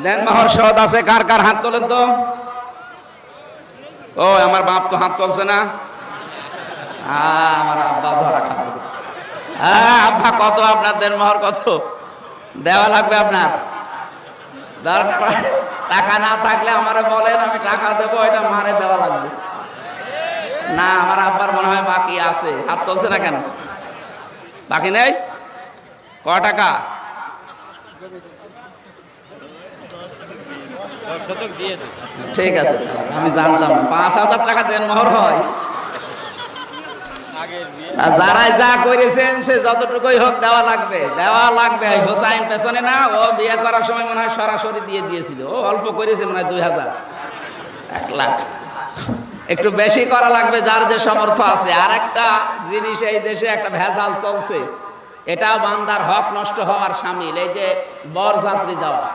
দেনমোহর শোধ আছে কার কার? হাত তোলেন তো। ও আমার বাপ তো হাত তুলছে না। আমার আব্বা ধরা খাবে। আব্বা কত আপনার দেনমোহর কত দেওয়া লাগবে আপনার? দরকার টাকা না থাকলে আমারে বলেন, আমি টাকা দেবো, এটা মারে দেওয়া লাগবে না। আমার আব্বার মনে হয় বাকি আছে। হাত তুলছে না কেন? বাকি নেই? ক টাকা? ঠিক আছে, আমি জানতাম 5,000 টাকা দেনমোহর হয়। যারাই যা করেছেন সে যতটুকুই হোক দেওয়া লাগবে, দেওয়া লাগবে। হোসাইন পেছনে না, ও বিয়ে করার সময় মনে হয় সরাসরি দিয়ে দিয়েছিল। ও অল্প করেছে মনে হয় 2,000, 1 লাখ। একটু বেশি করা লাগবে যার যে সামর্থ্য আছে। আর একটা জিনিস এই দেশে একটা ভেজাল চলছে, এটা বান্দার হক নষ্ট হওয়ার শামিল। এই যে বরযাত্রী দেওয়া,